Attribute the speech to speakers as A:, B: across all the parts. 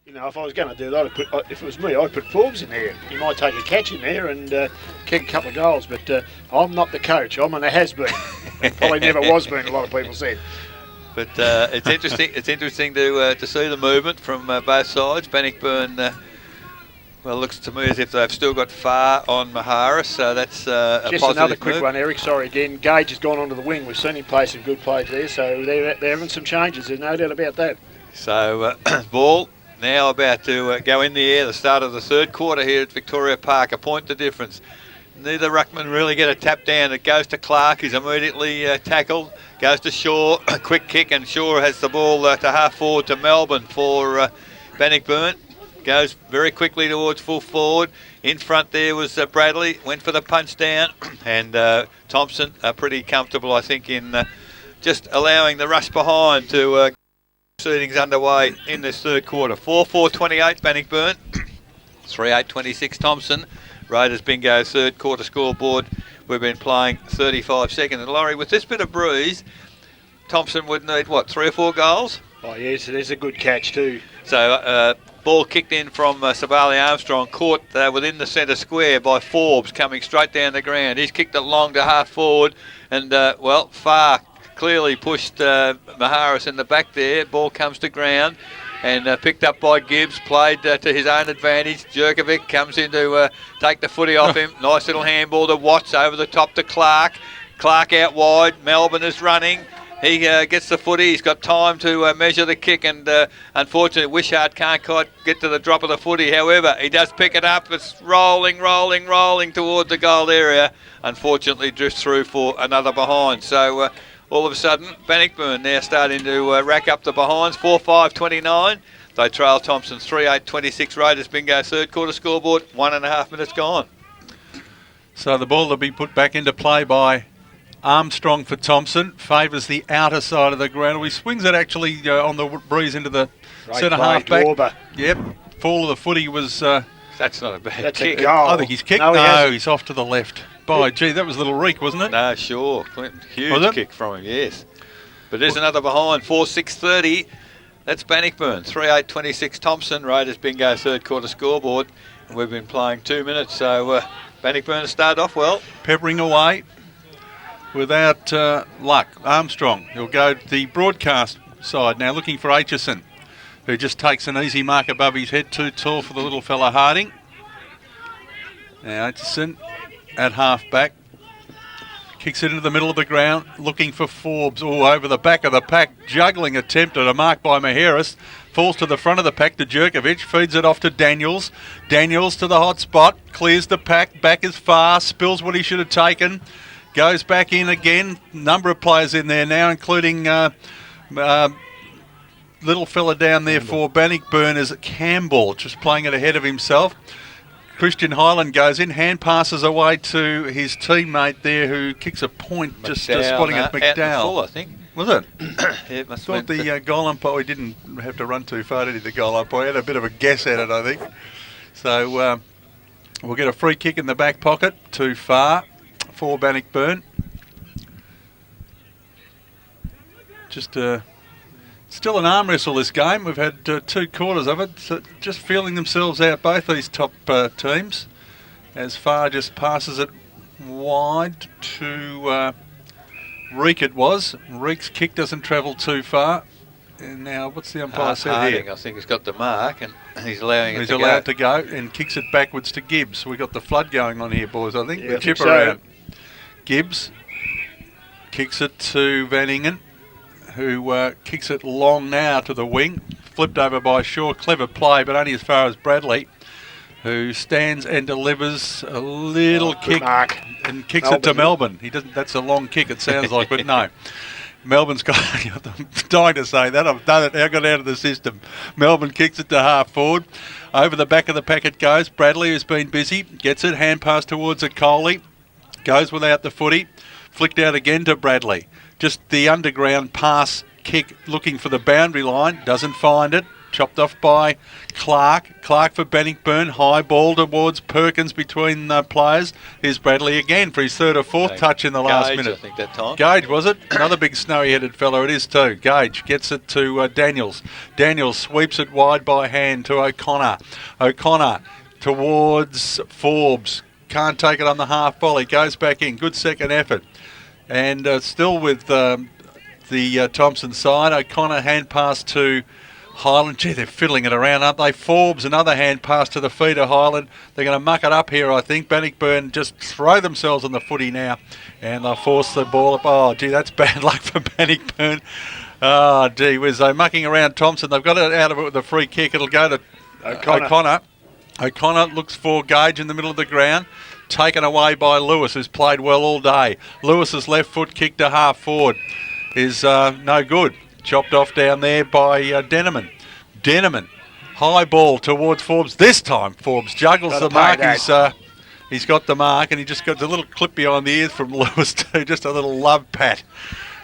A: You know, if I was going to do that, if it was me, I'd put Forbes in there. He might take a catch in there and kick a couple of goals, but I'm not the coach. I'm an has-been. Probably never was been, a lot of people said.
B: But it's interesting. It's interesting to see the movement from both sides. Bannockburn, well, looks to me as if they've still got Far on Maharis, so that's a
A: just
B: positive
A: another quick
B: move.
A: one, Eric. Sorry again. Gage has gone onto the wing. We've seen him play some good plays there, so they're having some changes. There's no doubt about that.
B: So ball now about to go in the air. The start of the third quarter here at Victoria Park. A point the difference. Neither ruckman really get a tap down. It goes to Clark. He's immediately tackled. Goes to Shaw. A quick kick, and Shaw has the ball to half forward to Melbourne for Bannockburn. Goes very quickly towards full forward. In front there was Bradley. Went for the punch down. And Thomson pretty comfortable, I think, in just allowing the rush behind to proceedings underway in this third quarter. 4-4-28 Bannockburn. 3-8-26 Thomson. Raiders bingo third quarter scoreboard. We've been playing 35 seconds. And Laurie, with this bit of breeze, Thomson would need, what, 3 or 4 goals?
A: Oh, yes, it is a good catch too.
B: So, ball kicked in from Savali Armstrong, caught within the centre square by Forbes, coming straight down the ground. He's kicked it long to half forward, and, well, Far clearly pushed Maharis in the back there. Ball comes to ground. And picked up by Gibbs, played to his own advantage. Jerkovic comes in to take the footy off him. Nice little handball to Watts over the top to Clark. Clark out wide. Melbourne is running. He gets the footy. He's got time to measure the kick, and unfortunately Wishart can't quite get to the drop of the footy. However, he does pick it up. It's rolling toward the goal area. Unfortunately drifts through for another behind. So all of a sudden, Bannockburn now starting to rack up the behinds. 4-5-29. They trail Thomson 3-8-26. Raiders bingo third quarter scoreboard. 1.5 minutes gone.
C: So the ball to be put back into play by Armstrong for Thomson. Favours the outer side of the ground. He swings it actually on the breeze into the centre half back.
A: Warber.
C: Yep. Fall of the footy was...
B: That's not a bad kick.
A: A goal.
C: I think he's kicked. No, he's off to the left. Gee, that was a little reek, wasn't it?
B: No, sure. Huge kick from him, yes. But there's another behind. 4-6-30. That's Bannockburn. 3-8-26 Thomson. Raiders bingo third quarter scoreboard. And we've been playing 2 minutes, so Bannockburn started off well.
C: Peppering away without luck. Armstrong. He'll go to the broadcast side now, looking for Aitchison, who just takes an easy mark above his head. Too tall for the little fella Harding. Now Aitchison at half back. Kicks it into the middle of the ground, looking for Forbes. Oh, over the back of the pack. Juggling attempt at a mark by Maharis. Falls to the front of the pack to Jerkovic. Feeds it off to Daniels. Daniels to the hot spot. Clears the pack. Back is Far. Spills what he should have taken. Goes back in again. Number of players in there now, including little fella down there for Bannockburn is Campbell, just playing it ahead of himself. Christian Highland goes in, hand passes away to his teammate there who kicks a point, just spotting at McDowell.
B: Full, I think.
C: Was it?
B: Yeah, it must
C: thought the goal umpire, he didn't have to run too far, did he, the goal umpire? He had a bit of a guess at it, I think. So we'll get a free kick in the back pocket, too far for Bannockburn. Just still an arm wrestle this game. We've had 2 quarters of it, so just feeling themselves out, both these top teams. As Far just passes it wide to Reek it was. Reek's kick doesn't travel too far. And now, what's the umpire said
B: Harding,
C: here?
B: I think, has got the mark, and he's allowing it to go.
C: He's allowed to go and kicks it backwards to Gibbs. We've got the flood going on here, boys, I think.
A: Yeah,
C: the
A: I
C: chip
A: think so.
C: around. Gibbs kicks it to Van Ingen, who kicks it long now to the wing. Flipped over by Shaw. Clever play, but only as far as Bradley, who stands and delivers a little kick and kicks it to Melbourne. He doesn't. That's a long kick, it sounds like, but no. Melbourne's got... I'm dying to say that. I've done it. I got out of the system. Melbourne kicks it to half forward. Over the back of the pack it goes. Bradley has been busy. Gets it. Hand pass towards a Coley. Goes without the footy. Flicked out again to Bradley. Just the underground pass kick looking for the boundary line. Doesn't find it. chopped off by Clark. Clark for Bannockburn. High ball towards Perkins between players. Here's Bradley again for his third or fourth touch in the last
B: Gage,
C: minute.
B: I think that time.
C: Gage, was it? Another big snowy-headed fellow it is too. Gage gets it to Daniels. Daniels sweeps it wide by hand to O'Connor. O'Connor towards Forbes. Can't take it on the half volley. Goes back in. Good second effort. And still with the Thomson side. O'Connor hand pass to Highland. Gee, they're fiddling it around, aren't they? Forbes, another hand pass to the feeder Highland. They're going to muck it up here, I think. Bannockburn just throw themselves on the footy now. And they'll force the ball up. Oh, gee, that's bad luck for Bannockburn. Oh, gee whiz. They're mucking around Thomson. They've got it out of it with a free kick. It'll go to O'Connor. O'Connor looks for Gage in the middle of the ground. Taken away by Lewis, who's played well all day. Lewis's left foot kick to half forward is no good. Chopped off down there by Denneman. Denneman, high ball towards Forbes. This time Forbes juggles the mark. He's got the mark, and he just got the little clip behind the ears from Lewis too. Just a little love pat.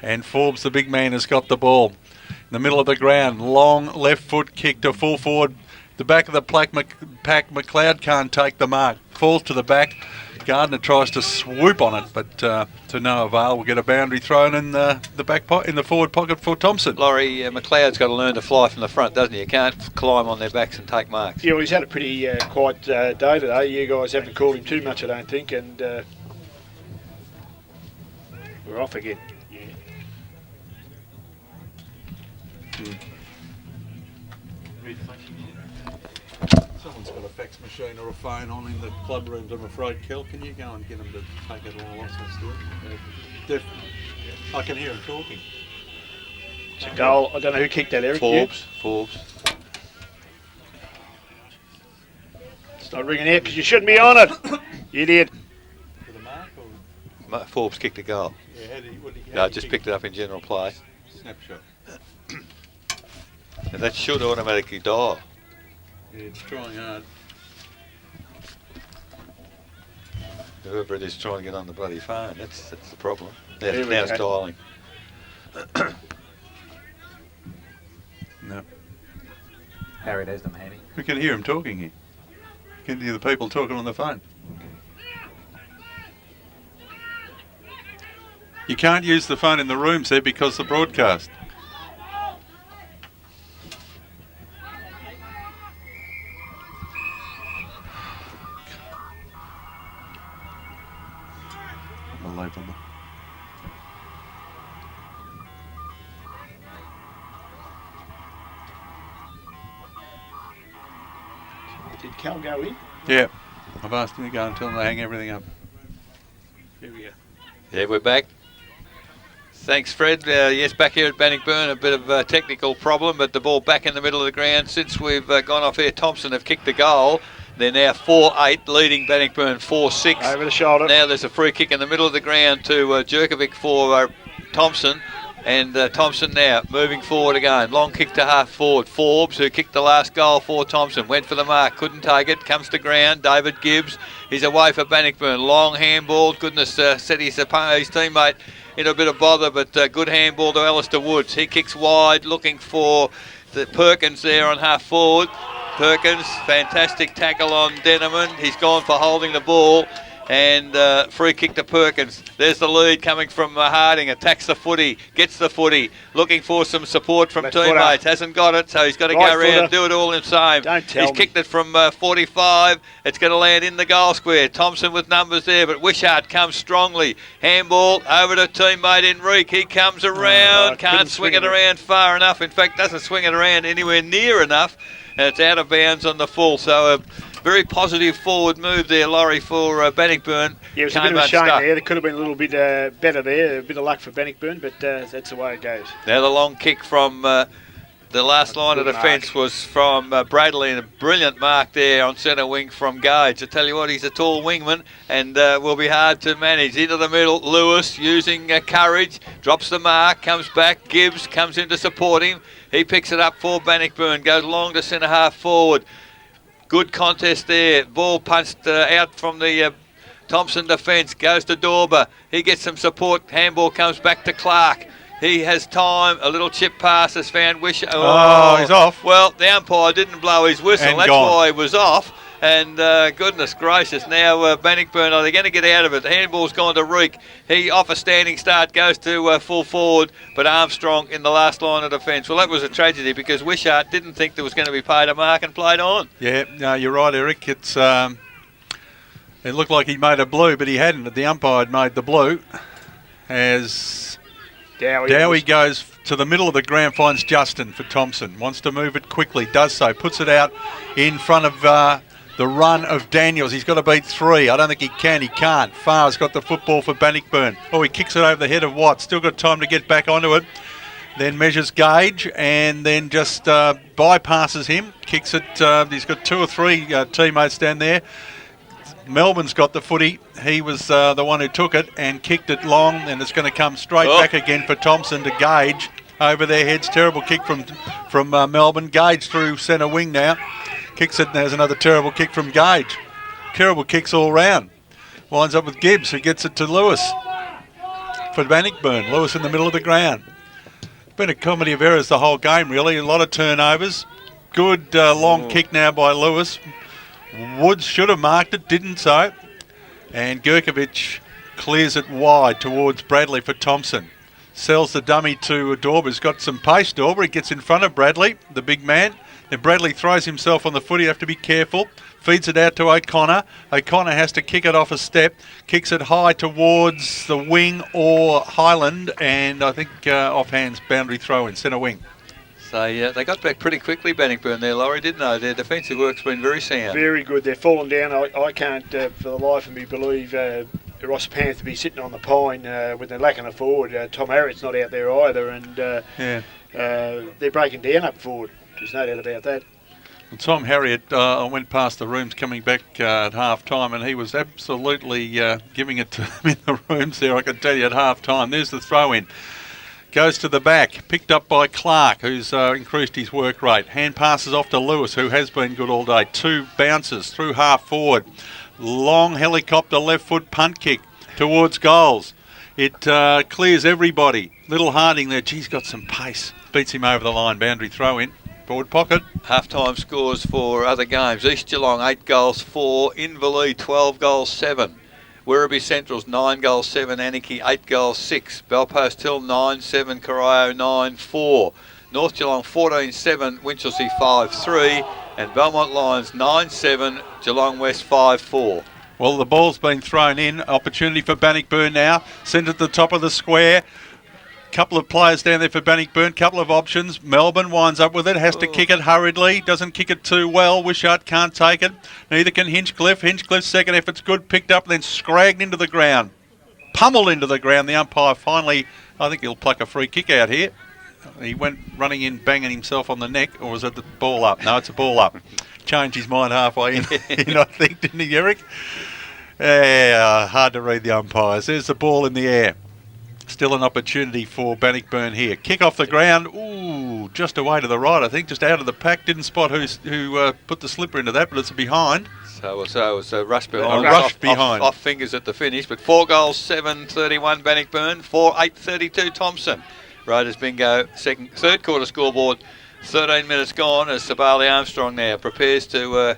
C: And Forbes, the big man, has got the ball. In the middle of the ground, long left foot kick to full forward. The back of the pack, McLeod can't take the mark. Falls to the back. Gardner tries to swoop on it, but to no avail. We'll get a boundary thrown in the in the forward pocket for Thomson.
B: Laurie, McLeod's got to learn to fly from the front, doesn't he? You can't climb on their backs and take marks.
A: Yeah, well, he's had a pretty quiet day today. You guys haven't called him too much, I don't think, and we're off again. Yeah.
C: Someone's got a fax machine or a phone on in the club rooms, I'm afraid. Kel, can you go and get them to take it all off? I can hear him talking.
A: It's a goal. I don't know who kicked that, Eric.
B: Forbes.
A: It's not ringing out because you shouldn't be on it. You did.
C: For the mark or?
B: Forbes kicked a goal.
C: Yeah,
B: No, just picked it up in general play.
C: Snapshot.
B: And that should automatically die.
C: Yeah, it's trying hard.
B: Whoever it is trying to get on the bloody phone, that's the problem. Now
A: Here we
B: it's
A: go.
B: dialing.
C: No.
D: Harry, there's them, Hanny.
C: We can hear him talking here. We can hear the people talking on the phone. You can't use the phone in the rooms there because the broadcast. Unbelievable.
A: Did Cal go in?
C: Yeah. I've asked him to go and tell them to hang everything up.
A: Here we go.
B: Yeah, we're back. Thanks, Fred. Yes, back here at Bannockburn, a bit of a technical problem, but the ball back in the middle of the ground. Since we've gone off here, Thomson have kicked a goal. They're now 4-8, leading Bannockburn 4-6.
A: Over the shoulder.
B: Now there's a free kick in the middle of the ground to Jerkovic for Thomson. And Thomson now moving forward again. Long kick to half forward. Forbes, who kicked the last goal for Thomson, went for the mark, couldn't take it, comes to ground. David Gibbs, he's away for Bannockburn. Long handball, goodness, set his teammate into a bit of bother, but good handball to Alistair Woods. He kicks wide, looking for the Perkins there on half forward. Perkins, fantastic tackle on Denneman. He's gone for holding the ball. And free kick to Perkins. There's the lead coming from Harding. Attacks the footy, gets the footy, looking for some support from teammates. Hasn't got it, so he's got to go around and do it all himself. He's kicked it from 45. It's going to land in the goal square. Thomson with numbers there, but Wishart comes strongly. Handball over to teammate Enrique. He comes around, can't swing it around far enough. In fact, doesn't swing it around anywhere near enough. And it's out of bounds on the full. So very positive forward move there, Laurie, for Bannockburn.
A: Yeah, it was a bit of a shame there. There could have been a little bit better there, a bit of luck for Bannockburn, but that's the way it goes.
B: Now the long kick from the last line of defence was from Bradley, and a brilliant mark there on centre wing from Gage. I tell you what, he's a tall wingman and will be hard to manage. Into the middle, Lewis using courage, drops the mark, comes back. Gibbs comes in to support him. He picks it up for Bannockburn, goes long to centre half forward. Good contest there. Ball punched out from the Thomson defence. Goes to Dorber. He gets some support. Handball comes back to Clark. He has time. A little chip pass has found Wish.
C: Oh, he's off.
B: Well, the umpire didn't blow his whistle.
C: And
B: That's
C: gone.
B: why he was off. And goodness gracious, now Bannockburn, are they going to get out of it? The handball's gone to Reek. He, off a standing start, goes to full forward, but Armstrong in the last line of defence. Well, that was a tragedy because Wishart didn't think there was going to be paid a mark and played on.
C: Yeah, no, you're right, Eric. It's it looked like he made a blue, but he hadn't. The umpire had made the blue. As Dowie goes to the middle of the ground, finds Justin for Thomson. Wants to move it quickly, does so. Puts it out in front of the run of Daniels. He's got to beat 3. I don't think he can. He can't. Farr's got the football for Bannockburn. Oh, he kicks it over the head of Watt. Still got time to get back onto it. Then measures Gage and then just bypasses him. Kicks it. He's got 2 or 3 teammates down there. Melbourne's got the footy. He was the one who took it and kicked it long, and it's going to come straight back again for Thomson to Gage. Over their heads. Terrible kick from Melbourne. Gage through centre wing now. Kicks it, and there's another terrible kick from Gage. Terrible kicks all round. Winds up with Gibbs, who gets it to Lewis for Bannockburn. Lewis in the middle of the ground. Been a comedy of errors the whole game, really. A lot of turnovers. Good long kick now by Lewis. Woods should have marked it, didn't so. And Gurkovic clears it wide towards Bradley for Thomson. Sells the dummy to Dorber. He's got some pace, Dorber. He gets in front of Bradley, the big man. Then Bradley throws himself on the foot. You have to be careful. Feeds it out to O'Connor. O'Connor has to kick it off a step. Kicks it high towards the wing or Highland. And I think offhand's boundary throw in centre wing.
B: So they got back pretty quickly, Bannockburn there, Laurie, didn't they? Their defensive work's been very sound.
A: Very good. They're falling down. I can't for the life of me believe Ross Panther be sitting on the pine with the lacking a forward. Tom Harriet's not out there either, and they're breaking down up forward. There's no doubt about that.
C: Well, Tom Harriet, I went past the rooms coming back at half time, and he was absolutely giving it to them in the rooms there, I can tell you, at half time. There's the throw in. Goes to the back, picked up by Clark, who's increased his work rate. Hand passes off to Lewis, who has been good all day. 2 bounces through half forward. Long helicopter left foot punt kick towards goals. It clears everybody. Little Harding there, geez, got some pace. Beats him over the line, boundary throw in. Forward pocket.
B: Half-time scores for other games. East Geelong 8 goals 4, Inverleigh 12 goals 7. Werribee Central's 9 goals 7, Anarchy 8 goals 6, Belpost Hill 9-7, Corio 9-4, North Geelong 14-7, Winchelsea 5-3, and Belmont Lions 9-7, Geelong West 5-4.
C: Well, the ball's been thrown in. Opportunity for Bannockburn now. Sent at the top of the square. Couple of players down there for Bannockburn, couple of options. Melbourne winds up with it, has to kick it hurriedly, doesn't kick it too well. Wishart can't take it. Neither can Hinchcliffe. Hinchcliffe's second effort's good, picked up, then scragged into the ground. Pummeled into the ground. The umpire finally, I think he'll pluck a free kick out here. He went running in, banging himself on the neck, or was it the ball up? No, it's a ball up. Changed his mind halfway in, I think, didn't he, Eric? Yeah, hard to read the umpires. There's the ball in the air. Still an opportunity for Bannockburn here. Kick off the ground. Ooh, just away to the right, I think. Just out of the pack. Didn't spot who put the slipper into that, but it's a behind.
B: So it's a rush behind. Off fingers at the finish. But 4 goals 7, 31 Bannockburn. 4-8, 32 Thomson. Raiders bingo. Third quarter scoreboard. 13 minutes gone as Sabali Armstrong now prepares to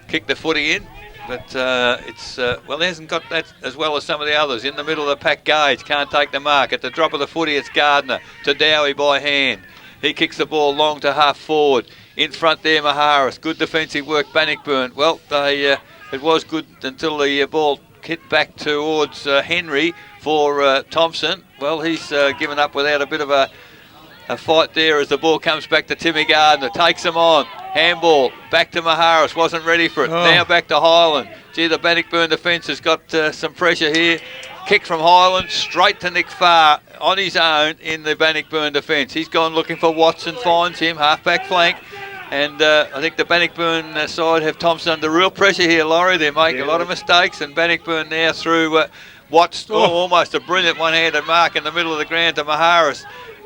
B: kick the footy in. But he hasn't got that as well as some of the others. In the middle of the pack, Gage can't take the mark. At the drop of the footy, it's Gardner to Dowie by hand. He kicks the ball long to half forward. In front there, Maharis. Good defensive work, Bannockburn. Well, it was good until the ball hit back towards Henry for Thomson. Well, he's given up without a bit of a fight there as the ball comes back to Timmy Gardner. Takes him on. Handball back to Maharis. Wasn't ready for it. Now back to Highland. Gee, the Bannockburn defence has got some pressure here. Kick from Highland straight to Nick Farr on his own in the Bannockburn defence. He's gone looking for Watson, finds him, half-back flank. And I think the Bannockburn side have Thomson under real pressure here, Laurie. They're making a lot of mistakes, and Bannockburn now through Watts, almost a brilliant one-handed mark in the middle of the ground to Maharis.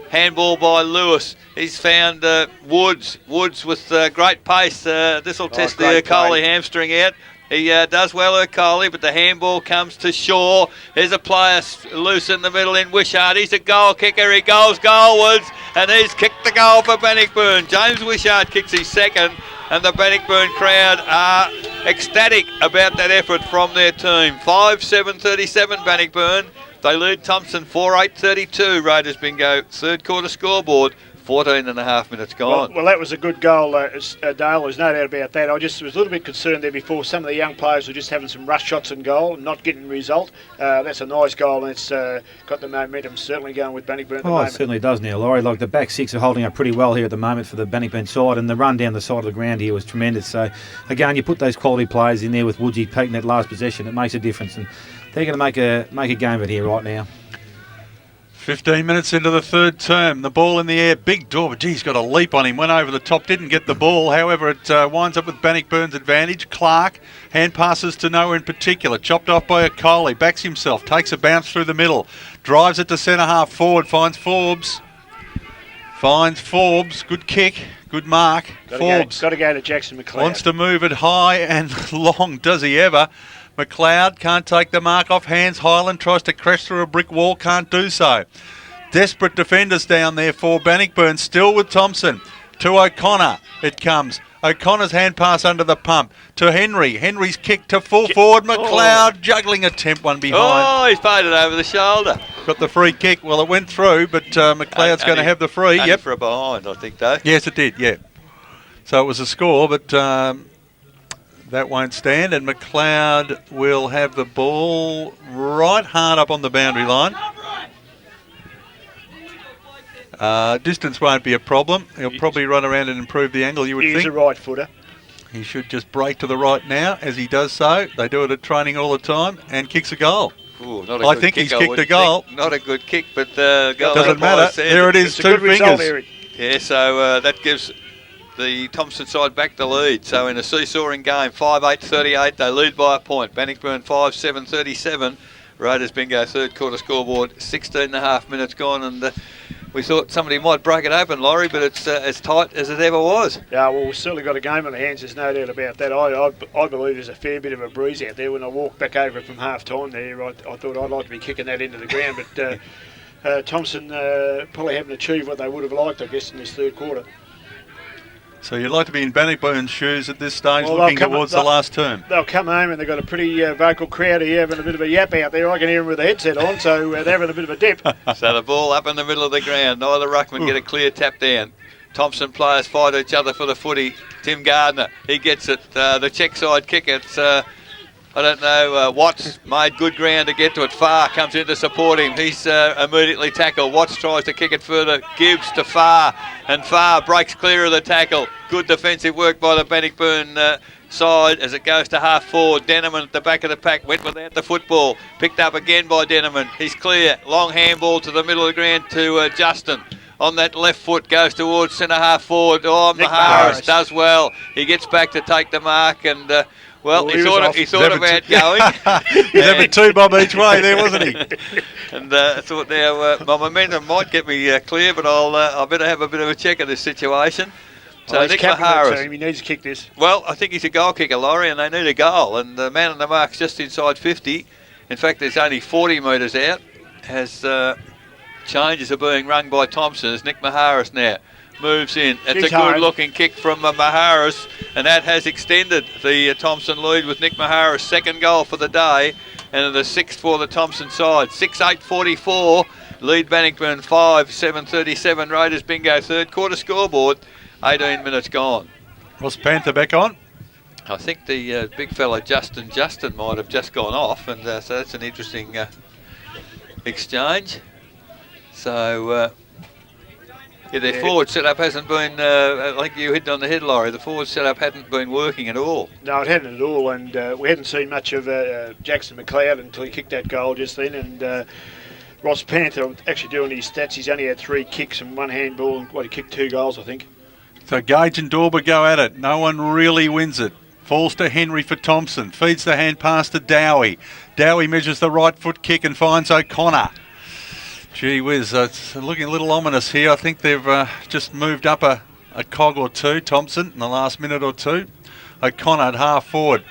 B: Handball by Lewis. He's found Woods. Woods with great pace. This will test the Coley hamstring out. He does well, O'Coley, but the handball comes to Shaw. There's a player loose in the middle in Wishart. He's a goal kicker. He goes goalwards, and he's kicked the goal for Bannockburn. James Wishart kicks his second, and the Bannockburn crowd are ecstatic about that effort from their team. 5-7-37 Bannockburn. They lead Thomson 4-8-32. Raiders bingo. Third quarter scoreboard. 14 and a half minutes gone.
A: Well, that was a good goal, Dale. There's no doubt about that. I just was a little bit concerned there before. Some of the young players were just having some rush shots and goal and not getting the result. That's a nice goal, and it's got the momentum certainly going with Bannockburn at the moment.
E: It certainly does now, Laurie. Like the back six are holding up pretty well here at the moment for the Bannockburn side, and the run down the side of the ground here was tremendous. So, again, you put those quality players in there with Woodsy taking that last possession, it makes a difference, and they're going to make a game of it here right now.
C: 15 minutes into the third term, the ball in the air, big Dorber, geez, got a leap on him, went over the top, didn't get the ball, however it winds up with Bannockburn's advantage. Clark, hand passes to nowhere in particular, chopped off by O'Coley, backs himself, takes a bounce through the middle, drives it to centre half forward, finds Forbes, good kick, good mark, Forbes.
A: Got to go to Jackson McLeod.
C: Wants to move it high and long, does he ever? McLeod can't take the mark off hands. Highland tries to crash through a brick wall, can't do so. Desperate defenders down there for Bannockburn, still with Thomson. To O'Connor it comes. O'Connor's hand pass under the pump. To Henry. Henry's kick to full forward. McLeod juggling attempt one behind.
B: Oh, he's paid it over the shoulder.
C: Got the free kick. Well, it went through, but McLeod's going to have the free.
B: Yep. For a behind, I think, though.
C: Yes, it did, yeah. So it was a score, but that won't stand, and McLeod will have the ball right hard up on the boundary line. Distance won't be a problem. He'll probably run around and improve the angle, you would think.
A: He's a right footer.
C: He should just break to the right now as he does so. They do it at training all the time, and kicks a goal.
B: Ooh, not a
C: I
B: good
C: think
B: kick,
C: he's kicked a goal.
B: Not a good kick, but the goal
C: doesn't matter. There it is,
A: It's a good
C: 2
A: result,
C: fingers.
A: Eric.
B: Yeah, so that gives the Thomson side back the lead. So in a seesawing game, 5-8-38, they lead by a point. Bannockburn 5-7-37. Raiders bingo, third quarter scoreboard, 16 and a half minutes gone, and we thought somebody might break it open, Laurie, but it's as tight as it ever was.
A: Yeah, well, we've certainly got a game on the hands, there's no doubt about that. I believe there's a fair bit of a breeze out there. When I walked back over from half-time there, I thought I'd like to be kicking that into the ground, but Thomson probably haven't achieved what they would have liked, I guess, in this third quarter.
C: So you'd like to be in Bannockburn's shoes at this stage, looking towards the last term.
A: They'll come home and they've got a pretty vocal crowd here having a bit of a yap out there. I can hear them with the headset on, so they're having a bit of a dip.
B: So the ball up in the middle of the ground. Neither ruckman get a clear tap down. Thomson players fight each other for the footy. Tim Gardner, he gets it. The check side kick, it's... I don't know, Watts made good ground to get to it. Farr comes in to support him. He's immediately tackled. Watts tries to kick it further. Gibbs to Farr, and Farr breaks clear of the tackle. Good defensive work by the Bannockburn side as it goes to half forward. Denneman at the back of the pack went without the football. Picked up again by Denneman. He's clear. Long handball to the middle of the ground to Justin. On that left foot goes towards centre half forward. Oh, Maharis does well. He gets back to take the mark, and... Well, he thought about going.
C: He's having 2 bob each way there, wasn't he?
B: And I thought now my momentum might get me clear, but I better have a bit of a check of this situation. So
A: he's
B: Nick
A: captain of the
B: Maharis,
A: team. He needs to kick this.
B: well, I think he's a goal kicker, Laurie, and they need a goal. And the man on the mark's just inside 50. In fact, there's only 40 metres out. As changes are being rung by Thomson, as Nick Maharis now moves in. It's a good-looking kick from Maharis, and that has extended the Thomson lead with Nick Maharis' second goal for the day, and the 6th for the Thomson side. 6-8-44, lead Bannockburn 5-7-37. Raiders bingo, third quarter scoreboard, 18 minutes gone.
C: Was Panther back on?
B: I think the big fella Justin might have just gone off, and so that's an interesting exchange. So... yeah, their forward setup hasn't been, like you hit on the head, Laurie, the forward setup hadn't been working at all.
A: No, it hadn't at all, and we hadn't seen much of Jackson McLeod until he kicked that goal just then, and Ross Panther, actually doing his stats, he's only had 3 kicks and 1 handball, and he kicked 2 goals, I think.
C: So Gage and Dorber go at it. No one really wins it. Falls to Henry for Thomson. Feeds the hand pass to Dowie. Dowie measures the right foot kick and finds O'Connor. Gee whiz, it's looking a little ominous here. I think they've just moved up a cog or two, Thomson, in the last minute or two. O'Connor at half forward.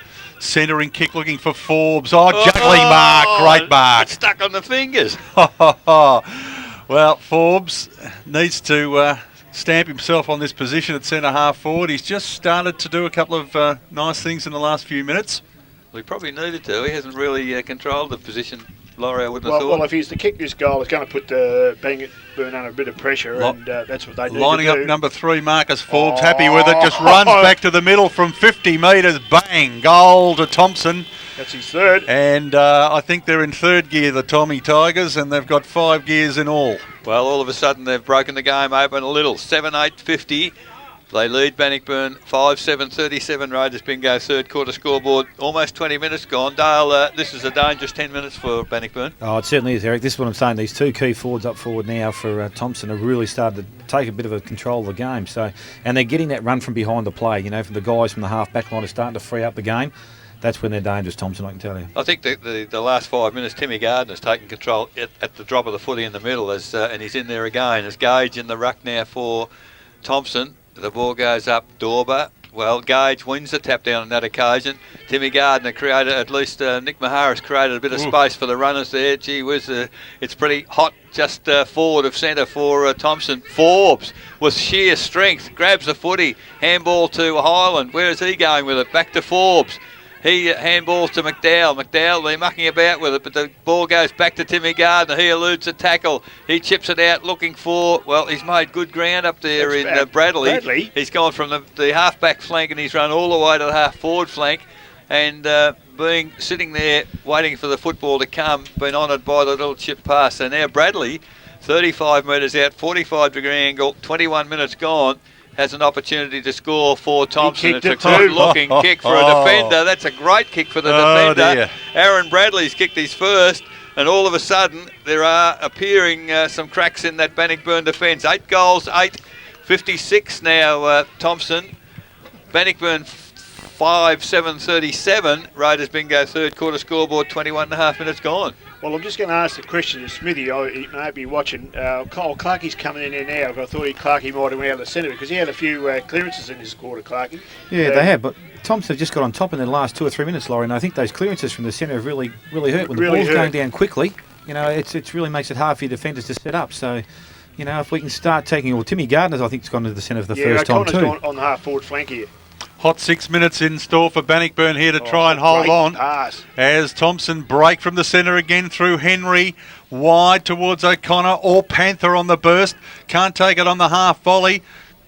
C: Centering kick looking for Forbes. Oh, juggling mark. Great mark.
B: It's stuck on the fingers.
C: Well, Forbes needs to stamp himself on this position at centre half forward. He's just started to do a couple of nice things in the last few minutes.
B: Well, he probably needed to. He hasn't really controlled the position, Laurie, I wouldn't have thought.
A: Well, if he's to kick this goal, it's going to put Bannockburn under a bit of pressure, and that's what they need
C: Lining
A: to do.
C: up number 3, Marcus Forbes, happy with it, just runs back to the middle from 50 metres, bang, goal to Thomson.
A: That's his third.
C: And I think they're in third gear, the Tommy Tigers, and they've got 5 gears in all.
B: Well, all of a sudden they've broken the game open a little. 7-8-50. They lead Bannockburn 5-7-37. Raiders Bingo third quarter scoreboard. Almost 20 minutes gone. Dale, this is a dangerous 10 minutes for Bannockburn.
E: Oh, it certainly is, Eric. This is what I'm saying. These 2 key forwards up forward now for Thomson have really started to take a bit of a control of the game. And they're getting that run from behind the play. From the guys from the half-back line are starting to free up the game. That's when they're dangerous, Thomson, I can tell you.
B: I think the last 5 minutes, Timmy Gardner's taken control at the drop of the footy in the middle, and he's in there again. As Gage in the ruck now for Thomson. The ball goes up, Dorber. Well, Gage wins the tap down on that occasion. Timmy Gardner created, at least Nick Maharis created a bit of space for the runners there. Gee whiz, it's pretty hot just forward of centre for Thomson. Forbes with sheer strength grabs the footy. Handball to Highland. Where is he going with it? Back to Forbes. He handballs to McDowell. McDowell, they're mucking about with it, but the ball goes back to Timmy Gardner. He eludes a tackle. He chips it out looking for, well, he's made good ground up there in Bradley. He's gone from the half-back flank and he's run all the way to the half-forward flank. And sitting there waiting for the football to come, been honoured by the little chip pass. So now Bradley, 35 metres out, 45-degree angle, 21 minutes gone. Has an opportunity to score for Thomson. It's a good-looking kick for a defender. That's a great kick for the defender.
C: Dear.
B: Aaron Bradley's kicked his first, and all of a sudden there are appearing some cracks in that Bannockburn defence. 8 goals, 8-56 now, Thomson. Bannockburn 5-7-37. Raiders Bingo third quarter scoreboard, 21.5 minutes gone.
A: Well, I'm just going to ask the question to Smithy. He may be watching. Kyle Clarkey's coming in there now. I thought Clarkey might have went out of the centre because he had a few clearances in this quarter, Clarkey.
E: Yeah, they have, but Thomson have just got on top in the last 2 or 3 minutes, Laurie, and I think those clearances from the centre have really hurt. When the ball's going down quickly, it really makes it hard for your defenders to set up. So, if we can start taking... Well, Timmy Gardner's, I think, has gone to the centre for the first time too.
A: O'Connor's on the half-forward flank here.
C: Hot 6 minutes in store for Bannockburn here to try and hold on.
A: Pass.
C: As Thomson break from the centre again through Henry. Wide towards O'Connor. Or Panther on the burst. Can't take it on the half volley.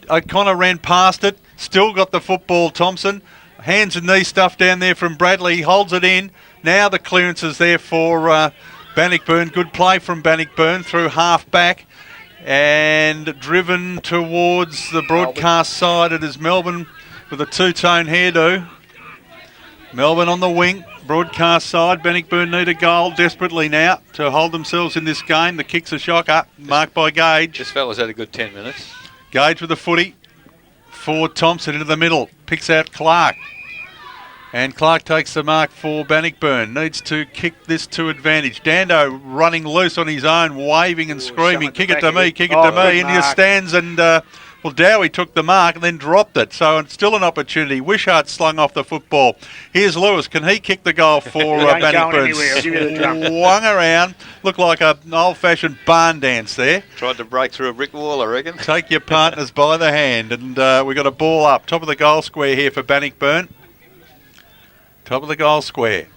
C: O'Connor ran past it. Still got the football, Thomson. Hands and knee stuff down there from Bradley. He holds it in. Now the clearance is there for Bannockburn. Good play from Bannockburn through half back. And driven towards the broadcast side. It is Melbourne with a two-tone hairdo. Melbourne on the wing, broadcast side. Bannockburn need a goal desperately now to hold themselves in this game. The kick's a shocker, marked by Gage.
B: This fella's had a good 10 minutes.
C: Gage with the footy for Thomson into the middle. Picks out Clark. And Clark takes the mark for Bannockburn. Needs to kick this to advantage. Dando running loose on his own, waving and screaming. Kick it to me, kick it to me. Into the stands and... Well, Dowie took the mark and then dropped it, so it's still an opportunity. Wishart slung off the football. Here's Lewis. Can he kick the goal for Bannockburn? Swung around. Looked like an old-fashioned barn dance there.
B: Tried to break through a brick wall, I reckon.
C: Take your partners by the hand. And we've got a ball up. Top of the goal square here for Bannockburn. Top of the goal square.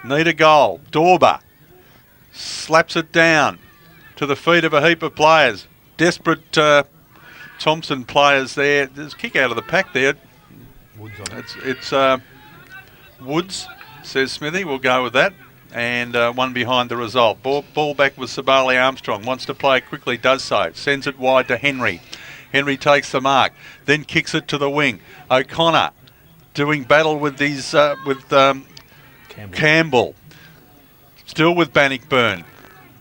C: Need a goal. Dorber slaps it down to the feet of a heap of players. Desperate... Thomson players there. There's a kick out of the pack there. It's Woods, says Smithy. We'll go with that. And one behind the result. Ball back with Sabali Armstrong. Wants to play quickly, does so. Sends it wide to Henry. Henry takes the mark. Then kicks it to the wing. O'Connor doing battle with these Campbell. Still with Bannockburn.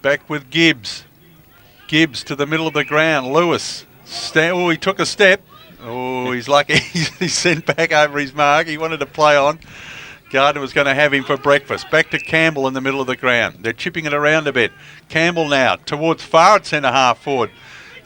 C: Back with Gibbs. Gibbs to the middle of the ground. Lewis. He took a step. Oh, he's lucky. He's sent back over his mark. He wanted to play on. Gardner was going to have him for breakfast. Back to Campbell in the middle of the ground. They're chipping it around a bit. Campbell now towards far at centre half forward.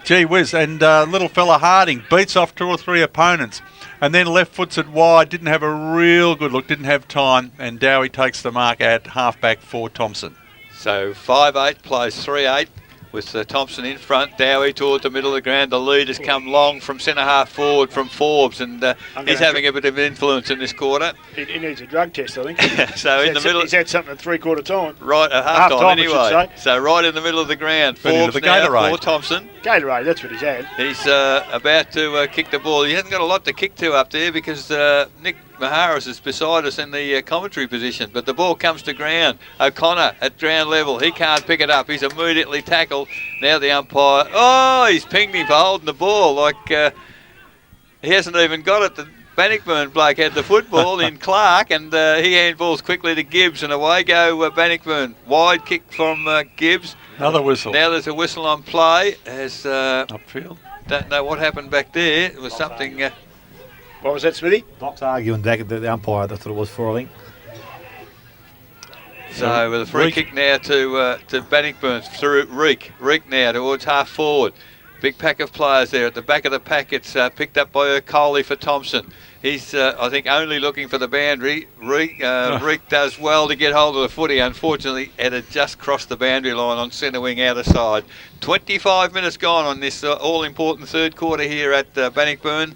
C: Gee whiz, and little fella Harding beats off 2 or 3 opponents, and then left foots it wide, didn't have a real good look, didn't have time, and Dowie takes the mark at halfback for Thomson.
B: So 5-8 plays 3-8 with Thomson in front. Dowie toward the middle of the ground. The lead has come long from centre half forward from Forbes, and he's having a bit of influence in this quarter.
A: He needs a drug test, I think.
B: So in the middle,
A: he's had something at 3/4 time.
B: Right at half time anyway.
A: I should say.
B: So right in the middle of the ground.
C: Been into
B: Forbes
C: the
B: now
C: Gatorade.
B: for Thomson.
A: Gatorade, that's what he's had.
B: He's about to kick the ball. He hasn't got a lot to kick to up there because Nick Maharis is beside us in the commentary position, but the ball comes to ground. O'Connor at ground level. He can't pick it up. He's immediately tackled. Now the umpire, he's pinged him for holding the ball. Like he hasn't even got it. The Bannockburn bloke had the football in Clark, and he handballs quickly to Gibbs, and away go Bannockburn. Wide kick from Gibbs.
C: Another whistle.
B: Now there's a whistle on play. As
C: Upfield.
B: don't know what happened back there. It was something.
A: What was that, Smithy?
E: Doc's arguing back at the umpire. That's what it was for, I think.
B: So with a free kick now to Bannockburn through Reek. Reek now towards half forward. Big pack of players there at the back of the pack. It's picked up by Coley for Thomson. He's, I think, only looking for the boundary. Reek does well to get hold of the footy. Unfortunately, it had just crossed the boundary line on centre wing outer side. 25 minutes gone on this all-important third quarter here at Bannockburn.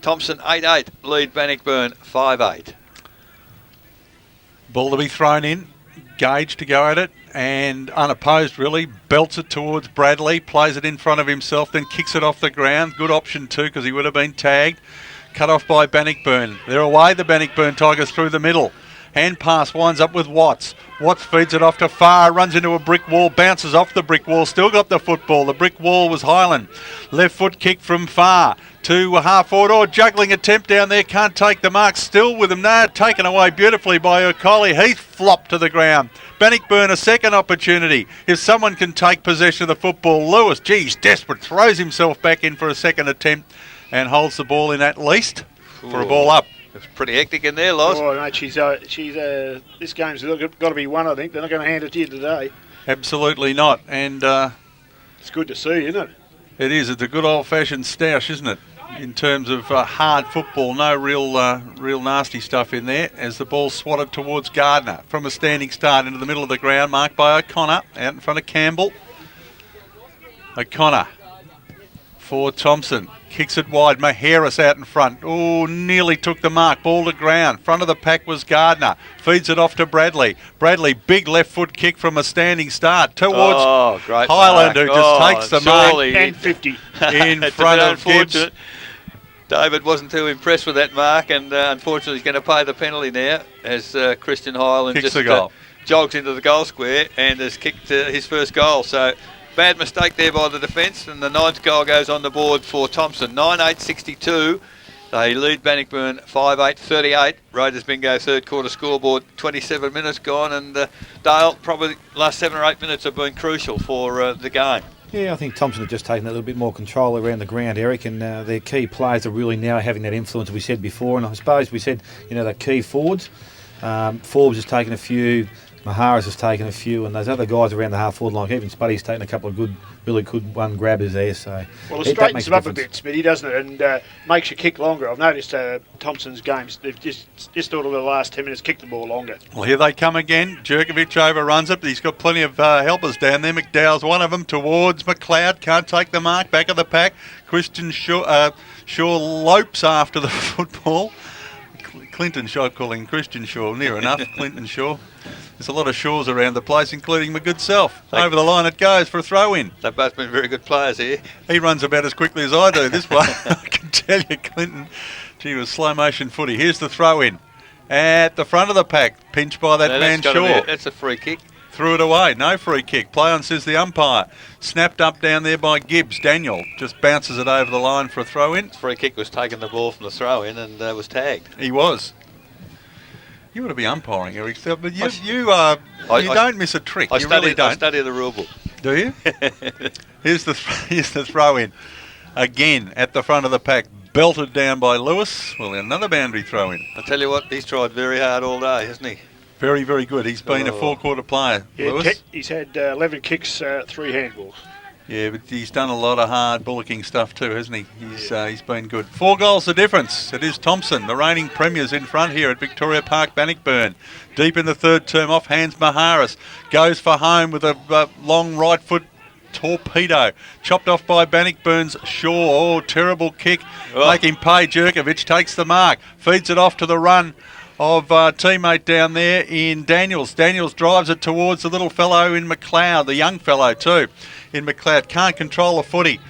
B: Thomson 8-8, lead Bannockburn 5-8.
C: Ball to be thrown in. Gage to go at it, and unopposed really, belts it towards Bradley, plays it in front of himself, then kicks it off the ground. Good option too, because he would have been tagged. Cut off by Bannockburn. They're away, the Bannockburn Tigers, through the middle. Hand pass winds up with Watts. Watts feeds it off to Farr, runs into a brick wall, bounces off the brick wall, still got the football. The brick wall was Highland. Left foot kick from Farr to half forward. Juggling attempt down there, can't take the mark. Still with him. No, taken away beautifully by O'Coley. He's flopped to the ground. Bannockburn a second opportunity. If someone can take possession of the football, Lewis, geez, desperate, throws himself back in for a second attempt and holds the ball in at least for a ball up.
B: It's pretty hectic in there, Loz.
A: Oh, mate, this game's got to be won, I think. They're not going to hand it to you today.
C: Absolutely not. And
A: it's good to see, isn't it?
C: It is. It's a good old-fashioned stoush, isn't it? In terms of hard football, no real nasty stuff in there. As the ball swatted towards Gardner from a standing start into the middle of the ground, marked by O'Connor out in front of Campbell. O'Connor for Thomson. Kicks it wide. Maharis out in front. Oh, nearly took the mark. Ball to ground. Front of the pack was Gardner. Feeds it off to Bradley. Bradley, big left foot kick from a standing start towards
B: great
C: Highland,
B: mark.
C: who just takes the mark
A: And 50.
C: in front of Gibbs.
B: David wasn't too impressed with that mark, and unfortunately he's going to pay the penalty now as Christian Highland
C: Kicks
B: just
C: the goal.
B: jogs into the goal square and has kicked his first goal. So bad mistake there by the defence, and the 9th goal goes on the board for Thomson. 9-8-62. They lead Bannockburn 5-8-38. Raiders bingo third quarter scoreboard. 27 minutes gone, and Dale, probably last 7 or 8 minutes have been crucial for the game.
E: Yeah, I think Thomson have just taken a little bit more control around the ground, Eric, and their key players are really now having that influence we said before. And I suppose we said, the key forwards. Forbes has taken a few, Maharis has taken a few, and those other guys around the half forward line, even Spuddy's taken a couple of really good one grabbers there. So
A: well, it straightens them up a bit, Smitty, doesn't it? And makes you kick longer. I've noticed Thompson's games, they've just over the last 10 minutes kicked the ball longer.
C: Well, here they come again. Jerkovic overruns it, but he's got plenty of helpers down there. McDowell's one of them towards McLeod. Can't take the mark. Back of the pack. Christian Shaw lopes after the football. Clinton Shaw, calling Christian Shaw, near enough. Clinton Shaw. There's a lot of Shaws around the place, including my good self. Over the line it goes for a throw-in.
B: They've both been very good players here.
C: He runs about as quickly as I do this one. I can tell you, Clinton. Gee, was slow motion footy. Here's the throw-in. At the front of the pack, pinched by that man Shaw.
B: That's a free kick.
C: Threw it away. No free kick. Play on, says the umpire. Snapped up down there by Gibbs. Daniel just bounces it over the line for a throw-in.
B: Free kick was taking the ball from the throw-in and was tagged.
C: He was. You ought to be umpiring, Eric, but you don't miss a trick. You really don't.
B: I study the rule book.
C: Do you? Here's the throw-in. Again, at the front of the pack. Belted down by Lewis. Well, another boundary throw-in.
B: I tell you what, he's tried very hard all day, hasn't he?
C: Very, very good. He's been a four-quarter player, Lewis.
A: He's had 11 kicks, 3 handballs.
C: Yeah, but he's done a lot of hard bullocking stuff too, hasn't he? He's been good. 4 goals the difference. It is Thomson, the reigning premiers, in front here at Victoria Park, Bannockburn. Deep in the third term, off hands Maharis. Goes for home with a long right foot torpedo. Chopped off by Bannockburn's Shaw. Oh, terrible kick. Make him pay. Jerkovic takes the mark. Feeds it off to the run of teammate down there in Daniels. Daniels drives it towards the little fellow in McLeod, the young fellow too in McLeod. Can't control the footy.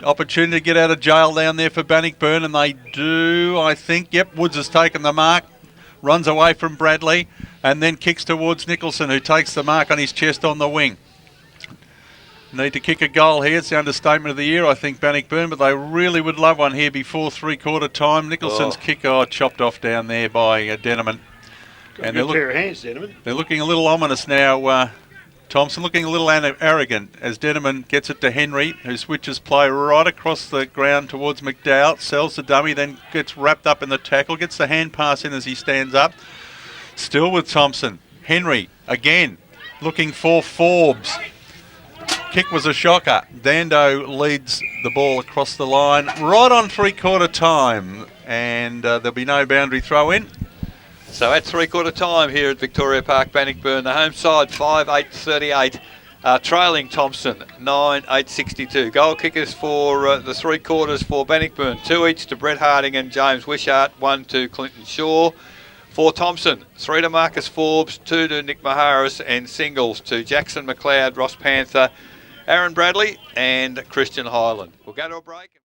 C: Opportunity to get out of jail down there for Bannockburn, and they do, I think. Yep, Woods has taken the mark. Runs away from Bradley and then kicks towards Nicholson, who takes the mark on his chest on the wing. Need to kick a goal here. It's the understatement of the year, I think, Bannockburn, but they really would love one here before three-quarter time. Nicholson's kick, chopped off down there by Denneman.
A: And pair of hands, Denneman.
C: They're looking a little ominous now. Thomson looking a little arrogant as Denneman gets it to Henry, who switches play right across the ground towards McDowell, sells the dummy, then gets wrapped up in the tackle, gets the hand pass in as he stands up. Still with Thomson. Henry, again, looking for Forbes. Kick was a shocker. Dando leads the ball across the line right on three-quarter time, and there'll be no boundary throw in.
B: So at three-quarter time here at Victoria Park, Bannockburn, the home side 5-8-38, trailing Thomson 9-8-62. Goal kickers for the three quarters for Bannockburn, 2 each to Brett Harding and James Wishart, 1 to Clinton Shaw. For Thomson, 3 to Marcus Forbes, 2 to Nick Maharis, and singles to Jackson McLeod, Ross Panther, Aaron Bradley and Christian Highland. We'll go to a break.